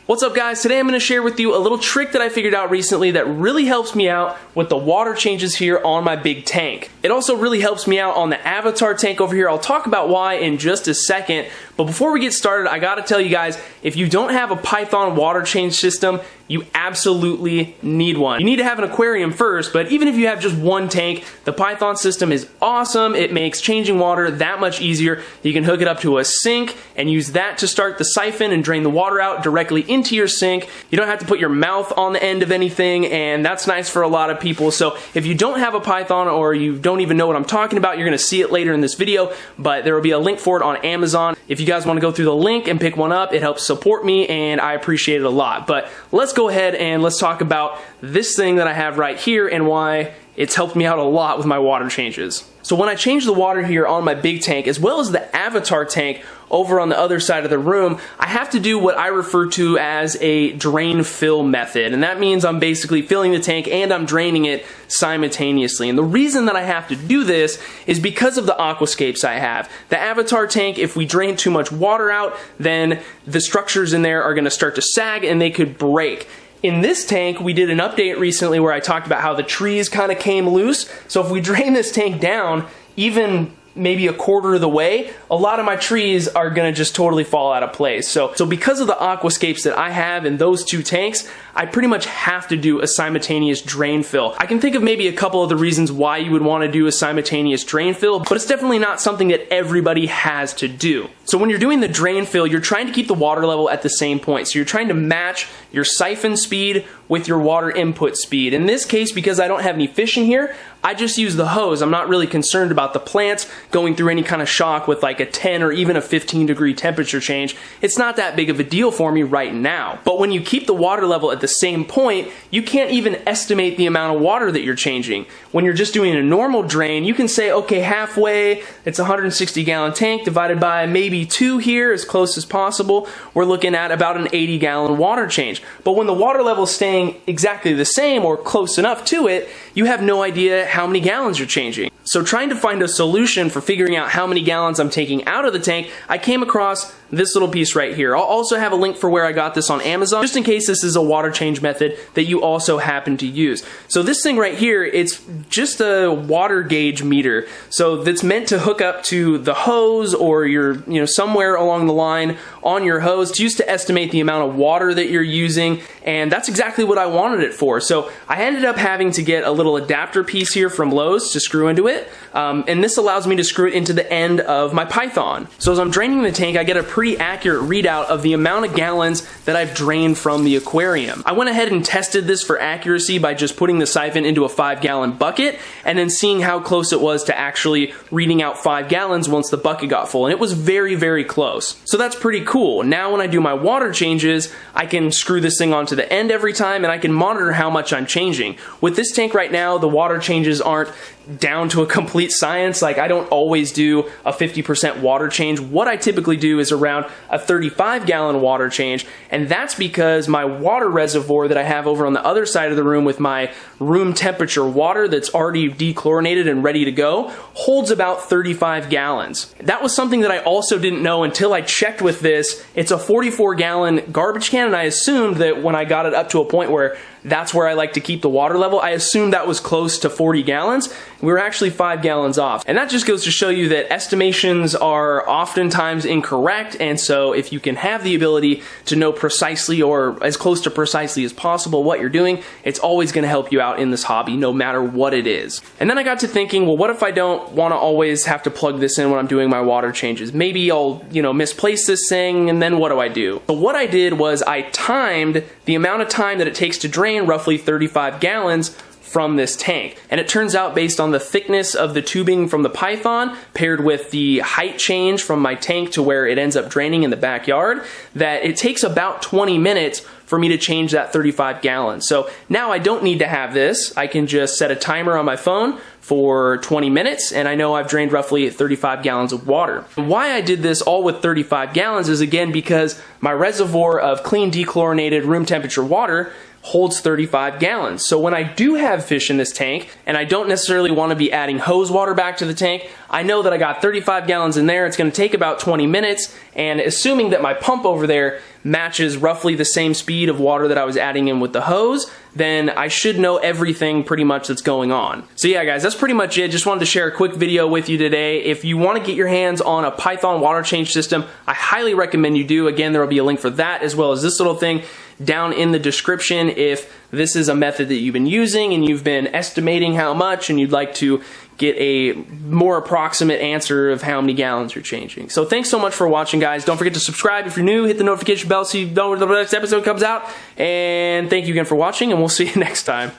What's up guys? Today I'm going to share with you a little trick that I figured out recently that really helps me out with the water changes here on my big tank. It also really helps me out on the Avatar tank over here. I'll talk about why in just a second, but before we get started, I gotta tell you guys, if you don't have a Python water change system, you absolutely need one. You need to have an aquarium first, but even if you have just one tank, the Python system is awesome. It makes changing water that much easier. You can hook it up to a sink and use that to start the siphon and drain the water out directly into your sink. You don't have to put your mouth on the end of anything, and that's nice for a lot of people. So if you don't have a Python or you don't even know what I'm talking about, you're gonna see it later in this video, but there will be a link for it on Amazon. If you guys wanna go through the link and pick one up, it helps support me and I appreciate it a lot. But let's go ahead and let's talk about this thing that I have right here and why it's helped me out a lot with my water changes. So when I change the water here on my big tank, as well as the Avatar tank over on the other side of the room, I have to do what I refer to as a drain fill method. And that means I'm basically filling the tank and I'm draining it simultaneously. And the reason that I have to do this is because of the aquascapes I have. The Avatar tank, if we drain too much water out, then the structures in there are gonna start to sag and they could break. In this tank, we did an update recently where I talked about how the trees kind of came loose. So if we drain this tank down, even maybe a quarter of the way, a lot of my trees are gonna just totally fall out of place. So because of the aquascapes that I have in those two tanks, I pretty much have to do a simultaneous drain fill. I can think of maybe a couple of the reasons why you would want to do a simultaneous drain fill, but it's definitely not something that everybody has to do. So when you're doing the drain fill, you're trying to keep the water level at the same point. So you're trying to match your siphon speed with your water input speed. In this case, because I don't have any fish in here, I just use the hose. I'm not really concerned about the plants going through any kind of shock with like a 10 or even a 15-degree temperature change. It's not that big of a deal for me right now. But when you keep the water level at the same point, you can't even estimate the amount of water that you're changing. When you're just doing a normal drain, you can say, okay, halfway, it's a 160-gallon tank divided by maybe 2 here, as close as possible. We're looking at about an 80-gallon water change. But when the water level is staying exactly the same or close enough to it, you have no idea how many gallons you're changing. So trying to find a solution for figuring out how many gallons I'm taking out of the tank, I came across this little piece right here. I'll also have a link for where I got this on Amazon, just in case this is a water change method that you also happen to use. So this thing right here, it's just a water gauge meter. So that's meant to hook up to the hose or you're somewhere along the line on your hose. It's used to estimate the amount of water that you're using, and that's exactly what I wanted it for. So I ended up having to get a little adapter piece here from Lowe's to screw into it, and this allows me to screw it into the end of my Python. So as I'm draining the tank, I get a pretty accurate readout of the amount of gallons that I've drained from the aquarium. I went ahead and tested this for accuracy by just putting the siphon into a 5-gallon bucket and then seeing how close it was to actually reading out 5 gallons once the bucket got full, and it was very, very close. So that's pretty cool. Now when I do my water changes, I can screw this thing onto the end every time and I can monitor how much I'm changing. With this tank right now, the water changes aren't down to a complete science. Like, I don't always do a 50% water change. What I typically do is around a 35-gallon water change, and that's because my water reservoir that I have over on the other side of the room with my room temperature water that's already dechlorinated and ready to go holds about 35 gallons. That was something that I also didn't know until I checked with this. It's a 44-gallon garbage can, and I assumed that when I got it up to a point where that's where I like to keep the water level, I assumed that was close to 40 gallons. We were actually 5 gallons off. And that just goes to show you that estimations are oftentimes incorrect, and so if you can have the ability to know precisely or as close to precisely as possible what you're doing, it's always gonna help you out in this hobby, no matter what it is. And then I got to thinking, well, what if I don't wanna always have to plug this in when I'm doing my water changes? Maybe I'll, misplace this thing, and then what do I do? So what I did was I timed the amount of time that it takes to drain roughly 35 gallons from this tank. And it turns out, based on the thickness of the tubing from the Python paired with the height change from my tank to where it ends up draining in the backyard, that it takes about 20 minutes for me to change that 35 gallons. So now I don't need to have this. I can just set a timer on my phone for 20 minutes, and I know I've drained roughly 35 gallons of water. And why I did this all with 35 gallons is, again, because my reservoir of clean dechlorinated room temperature water holds 35 gallons. So when I do have fish in this tank and I don't necessarily want to be adding hose water back to the tank, I know that I got 35 gallons in there. It's going to take about 20 minutes, and assuming that my pump over there matches roughly the same speed of water that I was adding in with the hose, then I should know everything pretty much that's going on. So yeah guys, that's pretty much it. Just wanted to share a quick video with you today. If you want to get your hands on a Python water change system, I highly recommend you do. Again, there will be a link for that as well as this little thing down in the description if this is a method that you've been using and you've been estimating how much and you'd like to get a more approximate answer of how many gallons you're changing. So thanks so much for watching, guys. Don't forget to subscribe if you're new. Hit the notification bell so you know when the next episode comes out. And thank you again for watching, and we'll see you next time.